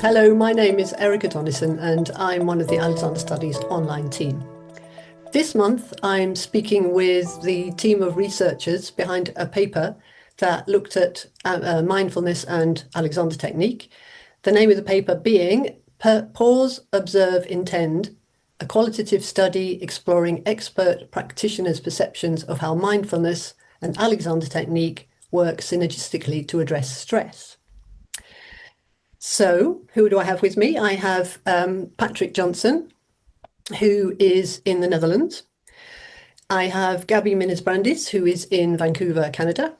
Hello, my name is Erica Donnison and I'm one of the Alexander Studies online team. This month I'm speaking with the team of researchers behind a paper that looked at mindfulness and Alexander technique. The name of the paper being Pause, Observe, Intend, a qualitative study exploring expert practitioners' perceptions of how mindfulness and Alexander technique work synergistically to address stress. So who do I have with me? I have Patrick Johnson, who is in the Netherlands. I have Gabriella Minnes Brandes, who is in Vancouver, Canada.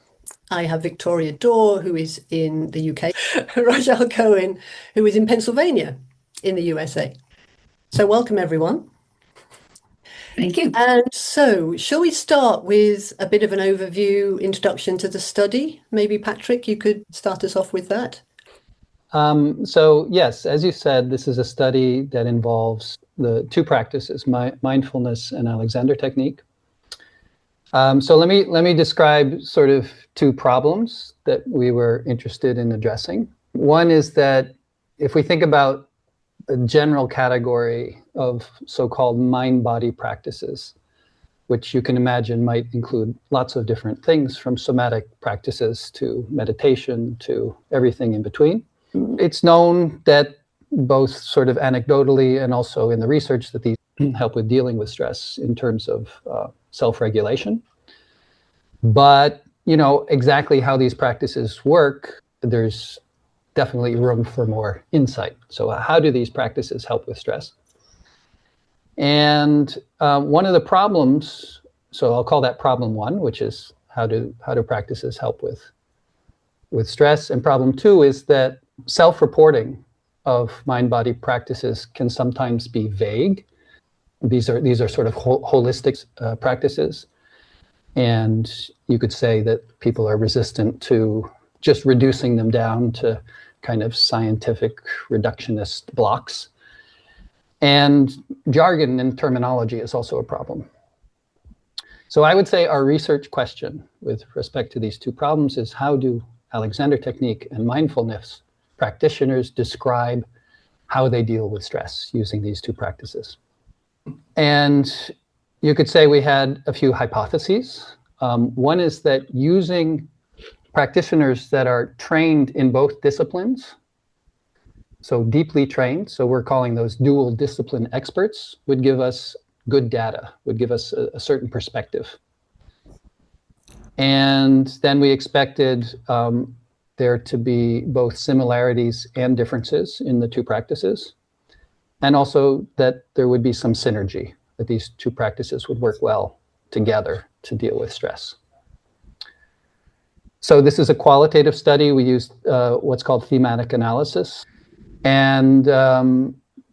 I have Victoria Dorr, who is in the UK. Rajal Cohen, who is in Pennsylvania in the USA. So welcome, everyone. Thank you. And so, shall we start with a bit of an overview, introduction to the study? Maybe, Patrick, you could start us off with that. So yes, as you said, this is a study that involves the two practices, mindfulness and Alexander technique. So let me describe sort of two problems that we were interested in addressing. One is that if we think about a general category of so-called mind-body practices, which you can imagine might include lots of different things, from somatic practices to meditation to everything in between. It's known that both sort of anecdotally and also in the research that these help with dealing with stress in terms of self-regulation. But, you know, exactly how these practices work, there's definitely room for more insight. So how do these practices help with stress? And one of the problems, so I'll call that problem one, which is how do practices help with stress? And problem two is that self-reporting of mind-body practices can sometimes be vague. These are sort of holistic practices. And you could say that people are resistant to just reducing them down to kind of scientific reductionist blocks. And jargon and terminology is also a problem. So I would say our research question with respect to these two problems is, how do Alexander technique and mindfulness practitioners describe how they deal with stress using these two practices? And you could say we had a few hypotheses. One is that using practitioners that are trained in both disciplines, so deeply trained, so we're calling those dual discipline experts, would give us good data, would give us a certain perspective. And then we expected there to be both similarities and differences in the two practices, and also that there would be some synergy, that these two practices would work well together to deal with stress. So this is a qualitative study. We used what's called thematic analysis. And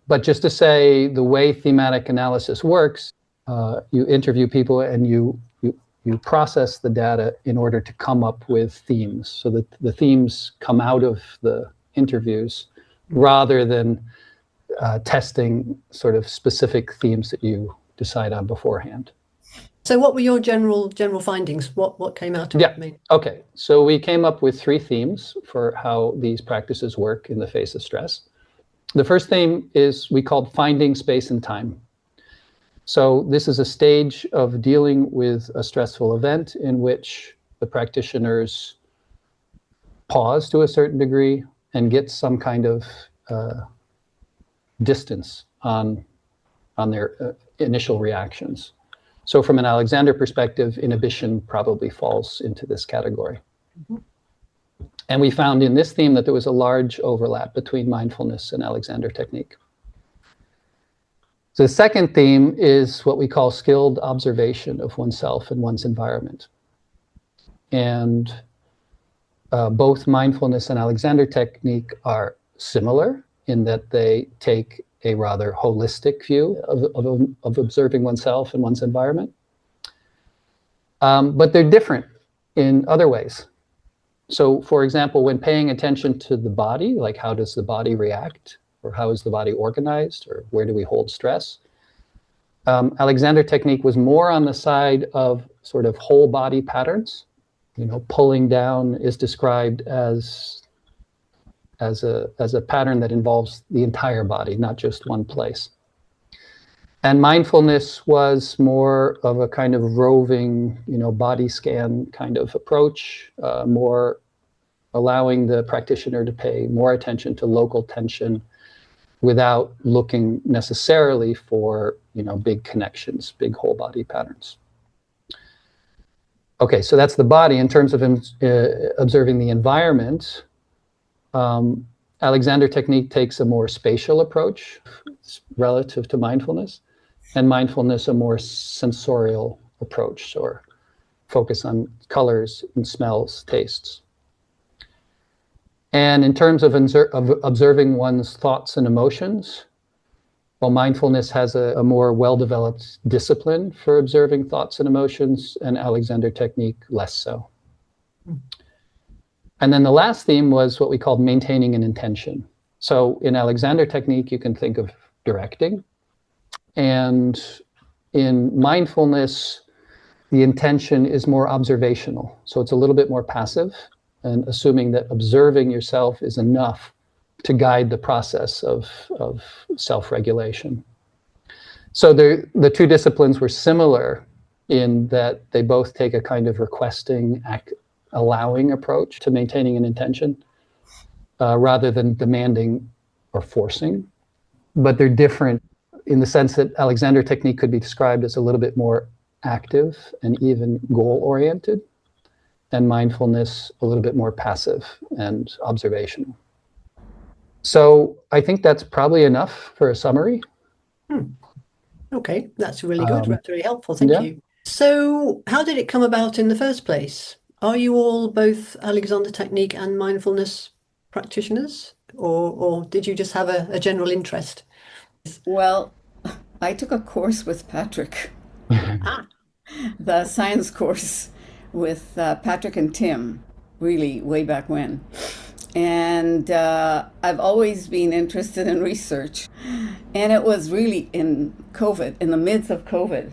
but just to say, the way thematic analysis works, you interview people and you process the data in order to come up with themes, so that the themes come out of the interviews rather than testing sort of specific themes that you decide on beforehand. So what were your general findings? What came out of it? Okay, so we came up with three themes for how these practices work in the face of stress. The first theme is we called finding space and time. So this is a stage of dealing with a stressful event in which the practitioners pause to a certain degree and get some kind of distance on their initial reactions. So from an Alexander perspective, inhibition probably falls into this category. Mm-hmm. And we found in this theme that there was a large overlap between mindfulness and Alexander technique. So the second theme is what we call skilled observation of oneself and one's environment. And both mindfulness and Alexander technique are similar in that they take a rather holistic view of observing oneself and one's environment. But they're different in other ways. So for example, when paying attention to the body, like how does the body react, or how is the body organized, or where do we hold stress? Alexander technique was more on the side of sort of whole body patterns. You know, pulling down is described as as a pattern that involves the entire body, not just one place. And mindfulness was more of a kind of roving, body scan kind of approach, more allowing the practitioner to pay more attention to local tension without looking necessarily for, big connections, big whole body patterns. Okay, so that's the body. In terms of observing the environment, Alexander technique takes a more spatial approach relative to mindfulness, and mindfulness a more sensorial approach, or focus on colors and smells, tastes. And in terms of observing one's thoughts and emotions, well, mindfulness has a more well-developed discipline for observing thoughts and emotions, and Alexander technique less so. And then the last theme was what we called maintaining an intention. So in Alexander technique, you can think of directing. And in mindfulness, the intention is more observational. So it's a little bit more passive, and assuming that observing yourself is enough to guide the process of self-regulation. So the two disciplines were similar in that they both take a kind of requesting, allowing approach to maintaining an intention, rather than demanding or forcing. But they're different in the sense that Alexander technique could be described as a little bit more active and even goal-oriented, and mindfulness a little bit more passive and observational. So I think that's probably enough for a summary. Okay, that's really good. That's really helpful. Thank you. So how did it come about in the first place? Are you all both Alexander technique and mindfulness practitioners, or did you just have a general interest? Well, I took a course with Patrick, the science course with Patrick and Tim, really way back when. And I've always been interested in research. And it was really in COVID, in the midst of COVID.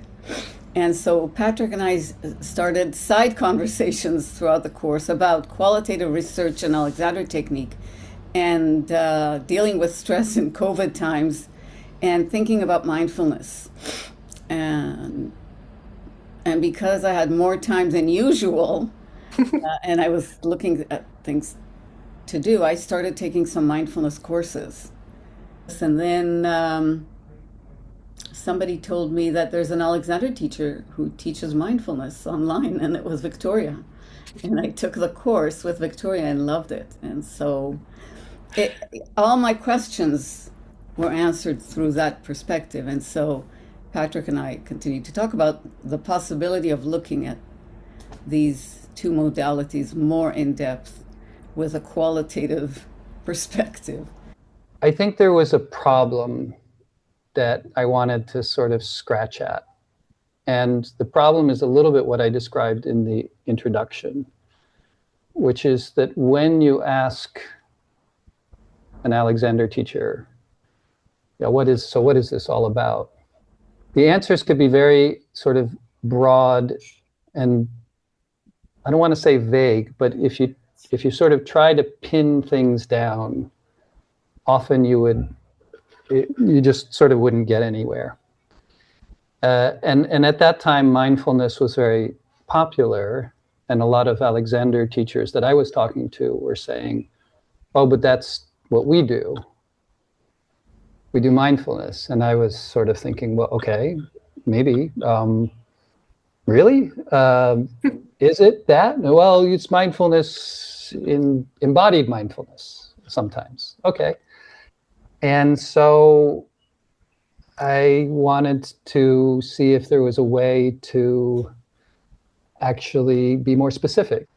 And so Patrick and I started side conversations throughout the course about qualitative research and Alexander technique, and dealing with stress in COVID times, and thinking about mindfulness. And because I had more time than usual, and I was looking at things to do, I started taking some mindfulness courses. And then somebody told me that there's an Alexander teacher who teaches mindfulness online, and it was Victoria. And I took the course with Victoria and loved it. And so all my questions were answered through that perspective. And so Patrick and I continued to talk about the possibility of looking at these two modalities more in depth with a qualitative perspective. I think there was a problem that I wanted to sort of scratch at. And the problem is a little bit what I described in the introduction, which is that when you ask an Alexander teacher, what is this all about? The answers could be very sort of broad, and I don't want to say vague, but if you sort of try to pin things down, often you just sort of wouldn't get anywhere. And at that time, mindfulness was very popular, and a lot of Alexander teachers that I was talking to were saying, "Oh, but that's what we do. We do mindfulness." And I was sort of thinking, well, okay, maybe. Really? Is it that? Well, it's mindfulness in embodied mindfulness sometimes. Okay. And so I wanted to see if there was a way to actually be more specific.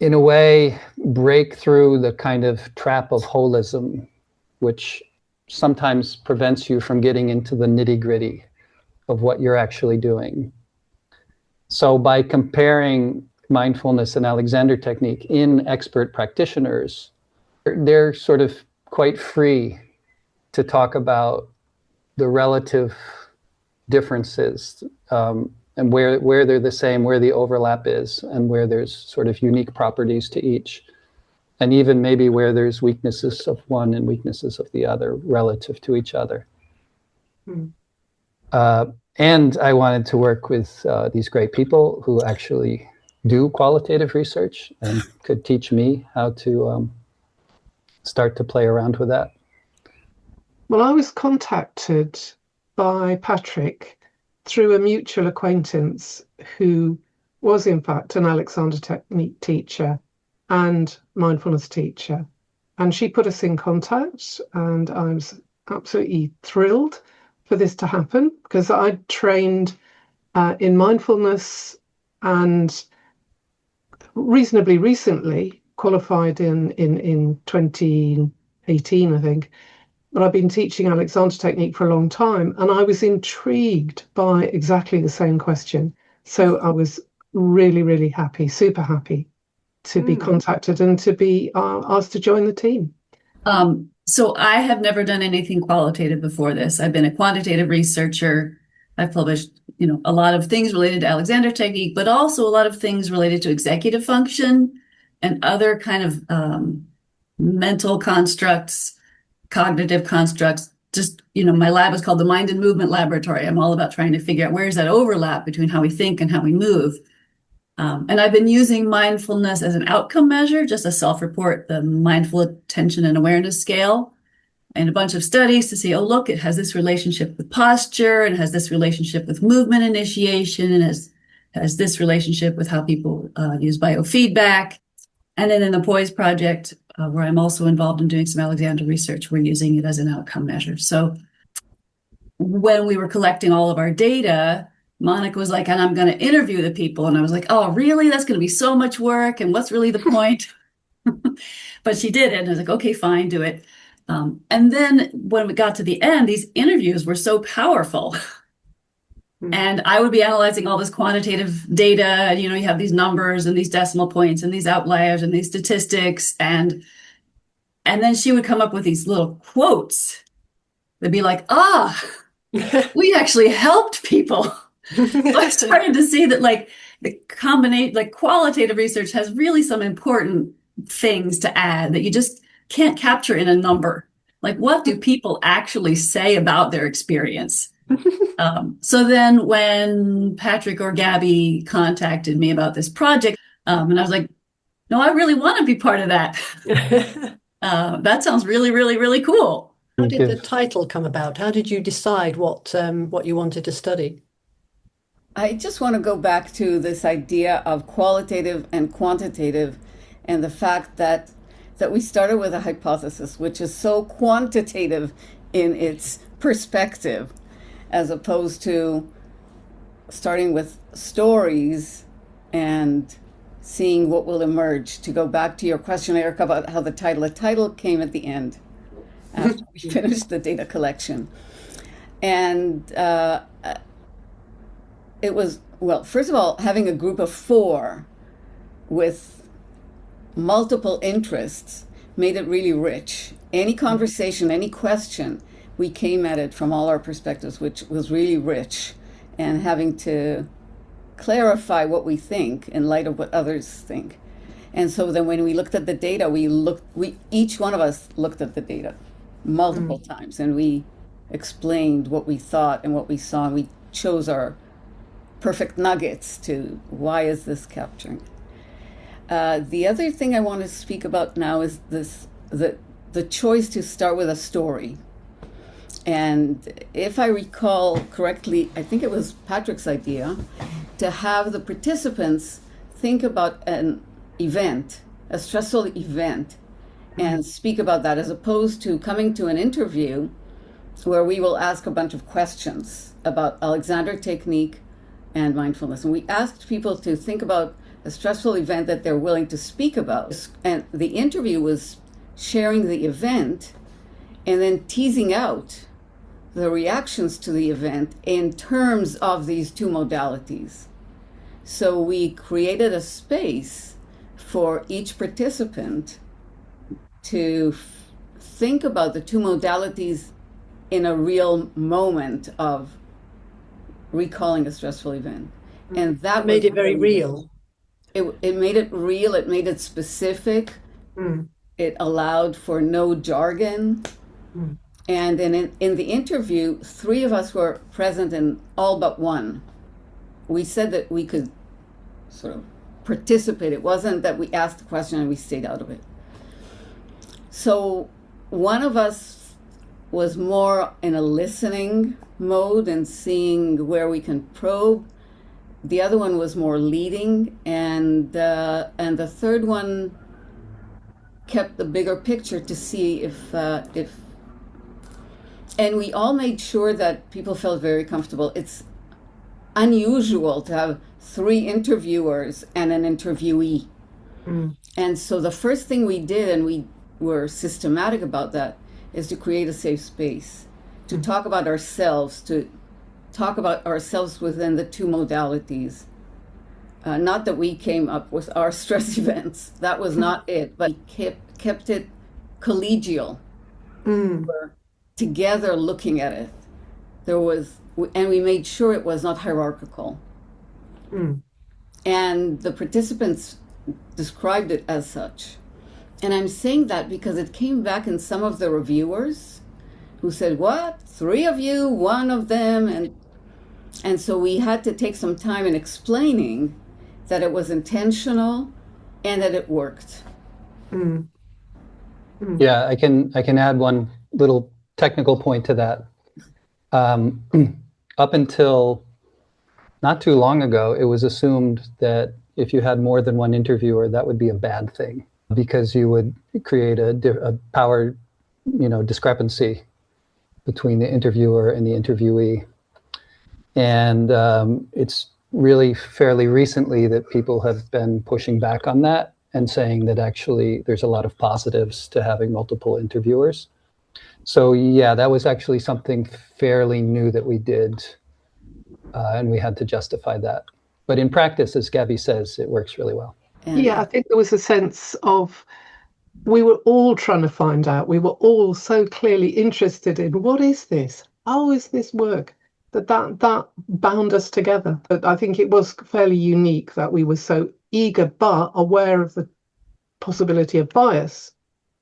In a way, break through the kind of trap of holism, which sometimes prevents you from getting into the nitty-gritty of what you're actually doing. So by comparing mindfulness and Alexander technique in expert practitioners, they're sort of quite free to talk about the relative differences, and where they're the same, where the overlap is, and where there's sort of unique properties to each. and even maybe where there's weaknesses of one and weaknesses of the other relative to each other. And I wanted to work with these great people who actually do qualitative research and could teach me how to start to play around with that. Well, I was contacted by Patrick through a mutual acquaintance who was in fact an Alexander Technique teacher and mindfulness teacher. And she put us in contact, and I was absolutely thrilled for this to happen, because I trained in mindfulness and reasonably recently qualified in 2018, I think. But I've been teaching Alexander Technique for a long time, and I was intrigued by exactly the same question. So I was really, really happy, super happy to be contacted and to be asked to join the team. So I have never done anything qualitative before this. I've been a quantitative researcher. I've published, a lot of things related to Alexander Technique, but also a lot of things related to executive function and other kind of mental constructs, cognitive constructs. Just, my lab is called the Mind and Movement Laboratory. I'm all about trying to figure out where's that overlap between how we think and how we move. And I've been using mindfulness as an outcome measure, just a self-report, the mindful attention and awareness scale, and a bunch of studies to see, oh, look, it has this relationship with posture, and it has this relationship with movement initiation, and has this relationship with how people use biofeedback. And then in the Poise project, where I'm also involved in doing some Alexander research, we're using it as an outcome measure. So when we were collecting all of our data, Monica was like, and I'm going to interview the people. And I was like, oh, really? That's going to be so much work. And what's really the point? But she did it. And I was like, okay, fine, do it. And then when we got to the end, these interviews were so powerful. And I would be analyzing all this quantitative data. And, you have these numbers and these decimal points and these outliers and these statistics. And then she would come up with these little quotes. They'd be like, we actually helped people. So I started to see that the combination, qualitative research has really some important things to add that you just can't capture in a number. Like, what do people actually say about their experience? So then when Patrick or Gabby contacted me about this project, and I was like, no, I really want to be part of that. That sounds really, really, really cool. How did the title come about? How did you decide what you wanted to study? I just want to go back to this idea of qualitative and quantitative, and the fact that we started with a hypothesis which is so quantitative in its perspective, as opposed to starting with stories and seeing what will emerge. To go back to your question, Erica, about how the title came at the end after we finished the data collection. And it was, well, first of all, having a group of 4 with multiple interests made it really rich. Any conversation, any question, we came at it from all our perspectives, which was really rich. And having to clarify what we think in light of what others think. And so then when we looked at the data, each one of us looked at the data multiple times, and we explained what we thought and what we saw, and we chose our perfect nuggets to why is this capturing. The other thing I want to speak about now is the choice to start with a story. And if I recall correctly, I think it was Patrick's idea to have the participants think about an event, a stressful event, and speak about that, as opposed to coming to an interview where we will ask a bunch of questions about Alexander Technique and mindfulness. And we asked people to think about a stressful event that they're willing to speak about. And the interview was sharing the event and then teasing out the reactions to the event in terms of these 2 modalities. So we created a space for each participant to think about the 2 modalities in a real moment of recalling a stressful event. And that made it very real. It made it real, it made it specific, Mm. It allowed for no jargon. Mm. And then in the interview, 3 of us were present in all but one. We said that we could sort of participate. It wasn't that we asked the question and we stayed out of it. So one of us was more in a listening mode and seeing where we can probe. The other one was more leading, and the third one kept the bigger picture to see if. And we all made sure that people felt very comfortable. It's unusual to have 3 interviewers and an interviewee. Mm. And so the first thing we did, and we were systematic about that, is to create a safe space, to talk about ourselves, within the 2 modalities. Not that we came up with our stress events. That was not it, but we kept it collegial. Mm. We're together looking at it. And we made sure it was not hierarchical. Mm. And the participants described it as such. And I'm saying that because it came back in some of the reviewers who said, what? 3 of you, 1 of them? And so we had to take some time in explaining that it was intentional and that it worked. Mm. Mm. Yeah, I can add one little technical point to that. Up until not too long ago, it was assumed that if you had more than 1 interviewer, that would be a bad thing, because you would create a power, discrepancy between the interviewer and the interviewee. And it's really fairly recently that people have been pushing back on that and saying that actually there's a lot of positives to having multiple interviewers. So yeah, that was actually something fairly new that we did, and we had to justify that. But in practice, as Gabby says, it works really well. Yeah, I think there was a sense of, we were all trying to find out. We were all so clearly interested in, what is this? How is this work? That bound us together. But I think it was fairly unique that we were so eager but aware of the possibility of bias.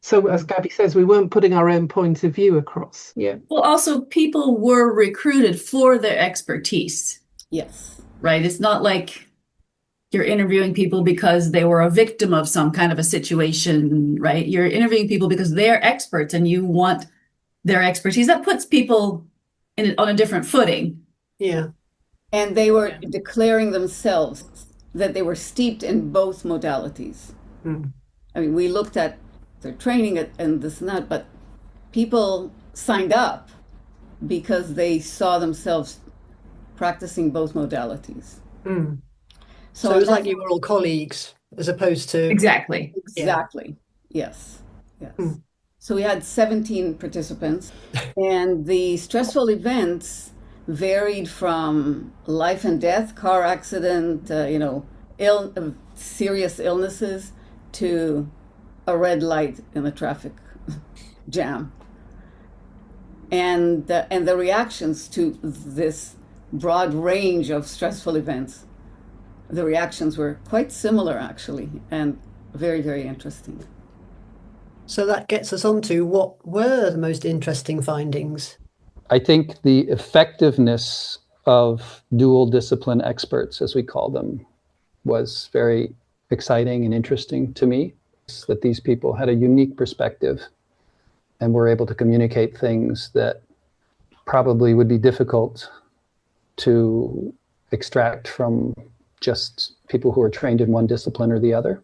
So as Gabby says, we weren't putting our own point of view across. Yeah. Well, also people were recruited for their expertise, Yes. right? It's not like you're interviewing people because they were a victim of some kind of a situation, right? You're interviewing people because they're experts and you want their expertise. That puts people on a different footing. Yeah. And they were declaring themselves that they were steeped in both modalities. Mm. I mean, we looked at their training and this and that, but people signed up because they saw themselves practicing both modalities. Mm. So it was like you were all colleagues as opposed to... Exactly. Exactly. Yes. Yes. Mm. So we had 17 participants, and the stressful events varied from life and death, car accident, serious illnesses, to a red light in the traffic jam. And the reactions to this broad range of stressful events, the reactions were quite similar, actually, and very, very interesting. So that gets us on to what were the most interesting findings? I think the effectiveness of dual discipline experts, as we call them, was very exciting and interesting to me. That these people had a unique perspective and were able to communicate things that probably would be difficult to extract from just people who are trained in one discipline or the other.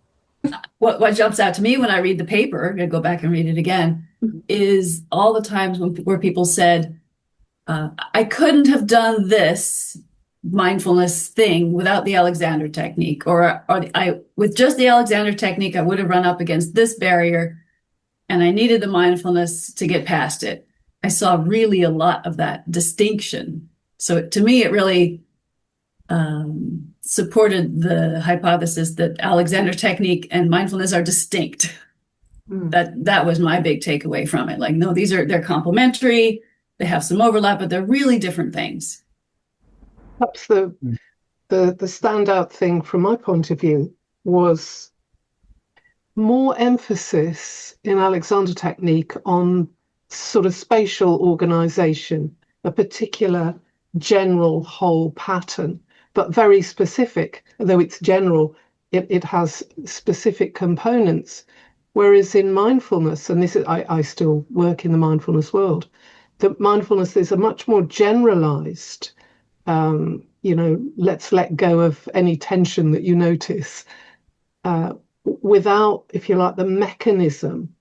What jumps out to me when I read the paper, I'm going to go back and read it again, is all the times where people said, I couldn't have done this mindfulness thing without the Alexander technique, or with just the Alexander technique, I would have run up against this barrier and I needed the mindfulness to get past it. I saw really a lot of that distinction. So to me, it really supported the hypothesis that Alexander technique and mindfulness are distinct. That was my big takeaway from it. Like, no, they're complementary. They have some overlap, but they're really different things. Perhaps the standout thing from my point of view was more emphasis in Alexander technique on sort of spatial organization, a particular general whole pattern, but very specific. Though it's general, it has specific components. Whereas in mindfulness, and this is, I still work in the mindfulness world, the mindfulness is a much more generalized, let's let go of any tension that you notice, without, if you like, the mechanism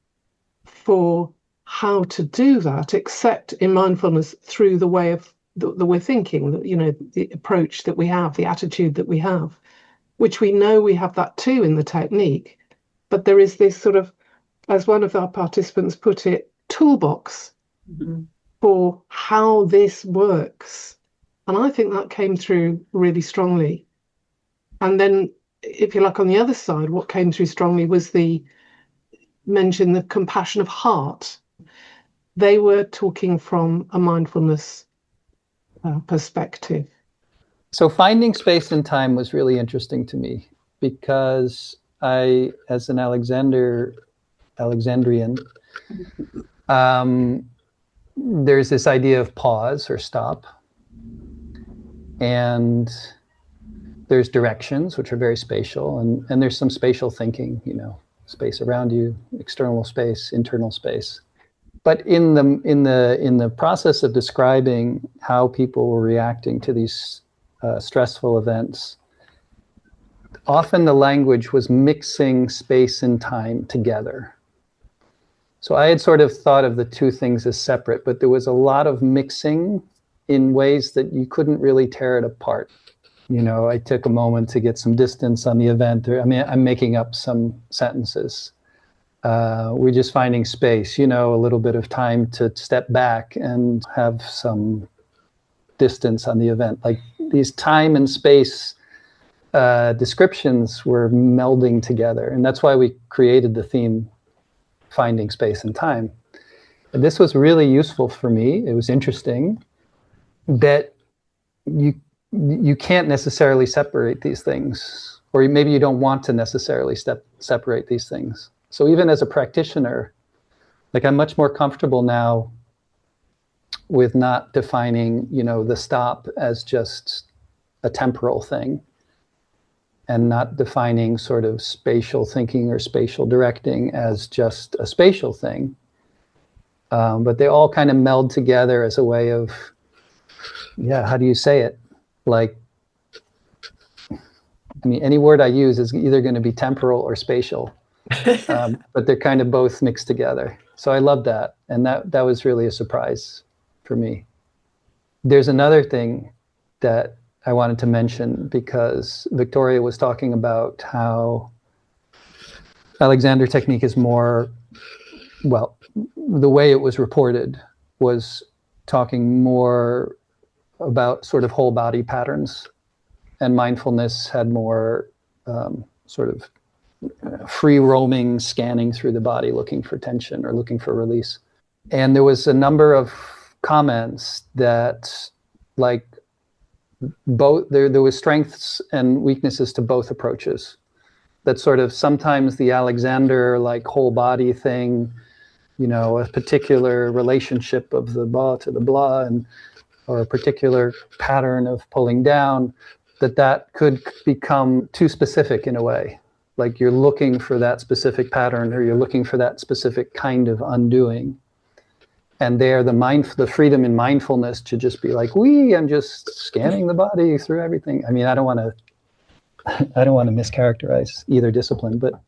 for how to do that, except in mindfulness through the way of that we're thinking, the approach that we have, the attitude that we have, which we know we have that too in the technique. But there is this sort of, as one of our participants put it, toolbox for how this works. And I think that came through really strongly. And then, if you like, on the other side, what came through strongly was the compassion of heart. They were talking from a mindfulness perspective. So finding space and time was really interesting to me because I, as an Alexandrian, there's this idea of pause or stop. And there's directions, which are very spatial, and there's some spatial thinking, space around you, external space, internal space. But in the process of describing how people were reacting to these stressful events, often the language was mixing space and time together. So I had sort of thought of the two things as separate, but there was a lot of mixing in ways that you couldn't really tear it apart. I took a moment to get some distance on the event. I'm making up some sentences. We're just finding space, a little bit of time to step back and have some distance on the event. Like these time and space descriptions were melding together. And that's why we created the theme, Finding Space and Time. And this was really useful for me. It was interesting that you can't necessarily separate these things, or maybe you don't want to necessarily separate these things. So even as a practitioner, like I'm much more comfortable now with not defining, the stop as just a temporal thing, and not defining sort of spatial thinking or spatial directing as just a spatial thing. But they all kind of meld together as a way of, how do you say it? Like, any word I use is either going to be temporal or spatial, but they're kind of both mixed together. So I love that. And that was really a surprise for me. There's another thing that I wanted to mention, because Victoria was talking about how Alexander technique is more, the way it was reported was talking more about sort of whole body patterns, and mindfulness had more sort of free roaming, scanning through the body, looking for tension or looking for release. And there was a number of comments that, like, both there was strengths and weaknesses to both approaches. That sort of sometimes the Alexander like whole body thing, a particular relationship of the ba to the blah, or a particular pattern of pulling down, that could become too specific in a way. Like you're looking for that specific pattern, or you're looking for that specific kind of undoing. And there, the freedom in mindfulness to just be like, I'm just scanning the body through everything. I don't want to mischaracterize either discipline, but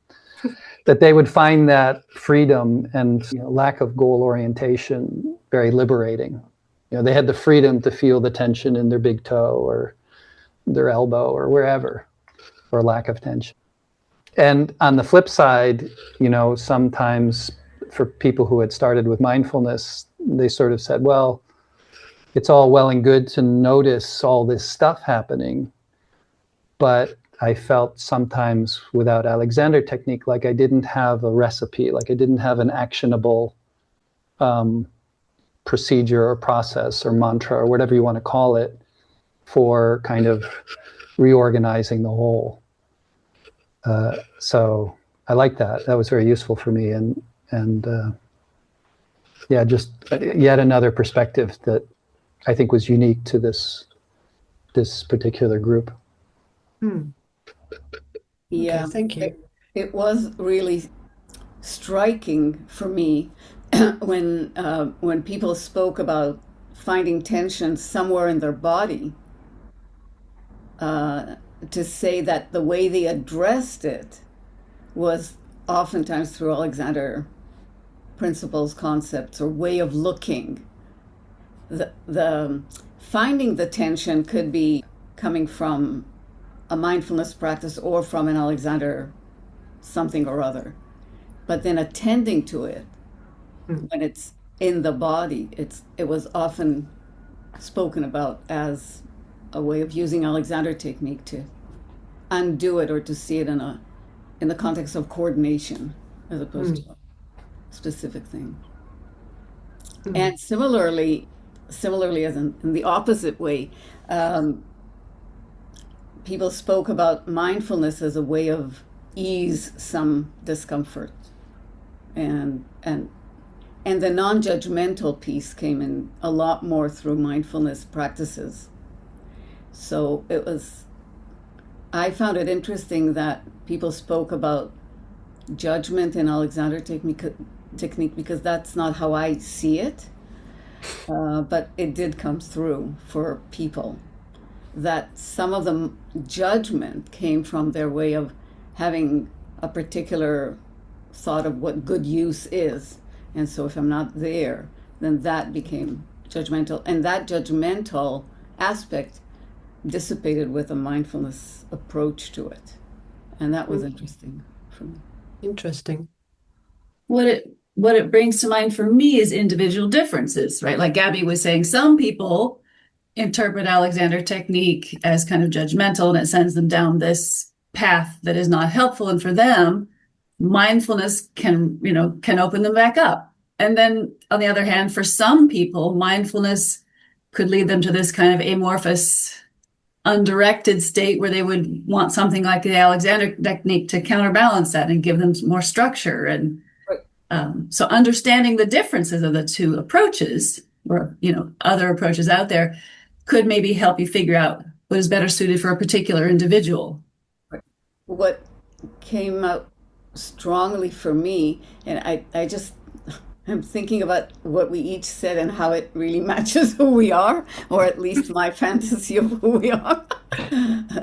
that they would find that freedom and lack of goal orientation very liberating. They had the freedom to feel the tension in their big toe or their elbow or wherever, or lack of tension. And on the flip side, sometimes for people who had started with mindfulness, they sort of said, well, it's all well and good to notice all this stuff happening, but I felt sometimes without Alexander technique, like I didn't have a recipe, like I didn't have an actionable procedure or process or mantra or whatever you want to call it for kind of reorganizing the whole. So I like that. That was very useful for me, and yeah, just yet another perspective that I think was unique to this particular group. Yeah, Okay, thank you. it was really striking for me when people spoke about finding tension somewhere in their body, to say that the way they addressed it was oftentimes through Alexander principles, concepts, or way of looking. The finding the tension could be coming from a mindfulness practice or from an Alexander something or other. But then attending to it when it's in the body, it was often spoken about as a way of using Alexander technique to undo it or to see it in the context of coordination as opposed to a specific thing. And similarly as in the opposite way, people spoke about mindfulness as a way of ease some discomfort, and the non-judgmental piece came in a lot more through mindfulness practices. So I found it interesting that people spoke about judgment in Alexander technique because that's not how I see it, but it did come through for people, that some of the judgment came from their way of having a particular thought of what good use is. And so if I'm not there, then that became judgmental. And that judgmental aspect dissipated with a mindfulness approach to it. And that was interesting for me. Interesting. What it brings to mind for me is individual differences, right? Like Gabby was saying, some people interpret Alexander technique as kind of judgmental, and it sends them down this path that is not helpful. And for them, mindfulness can open them back up. And then on the other hand, for some people, mindfulness could lead them to this kind of amorphous, undirected state where they would want something like the Alexander technique to counterbalance that and give them more structure. And so understanding the differences of the two approaches, or other approaches out there, could maybe help you figure out what is better suited for a particular individual. What came out strongly for me, and I'm thinking about what we each said and how it really matches who we are, or at least my fantasy of who we are.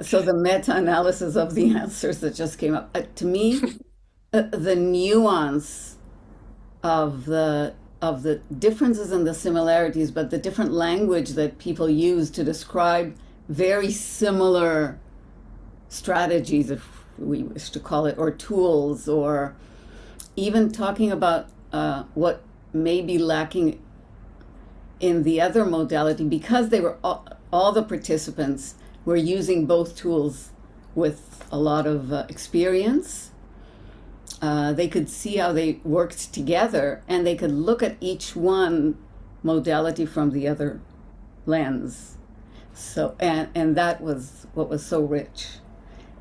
So the meta-analysis of the answers that just came up. To me, the nuance of the differences and the similarities, but the different language that people use to describe very similar strategies, if we wish to call it, or tools, or even talking about what may be lacking in the other modality, because they were all the participants were using both tools with a lot of experience. They could see how they worked together, and they could look at each one modality from the other lens. So, and that was what was so rich.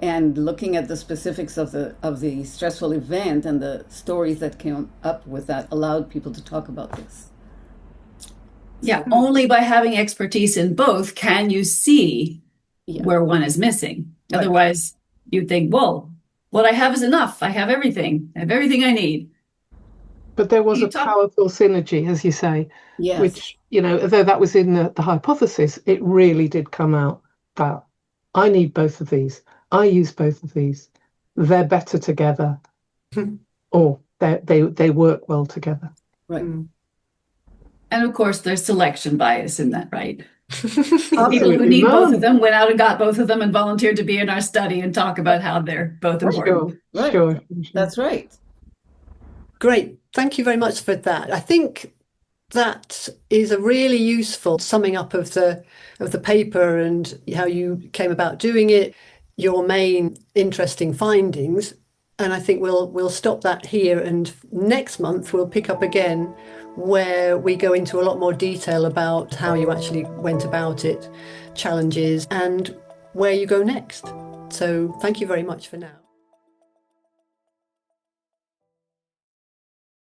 And looking at the specifics of the stressful event and the stories that came up with that allowed people to talk about this. Yeah, only by having expertise in both can you see where one is missing. Right. Otherwise, you'd think, well, what I have is enough. I have everything. I have everything I need. But there was a powerful synergy, as you say, yes. Which, although that was in the hypothesis, it really did come out that I need both of these. I use both of these. They're better together, or they work well together. Right. And of course, there's selection bias in that, right? People who need both of them went out and got both of them and volunteered to be in our study and talk about how they're both important. Sure. That's right. Great. Thank you very much for that. I think that is a really useful summing up of the paper and how you came about doing it, your main interesting findings. And I think we'll stop that here, and next month we'll pick up again where we go into a lot more detail about how you actually went about it, challenges, and where you go next. So thank you very much for now.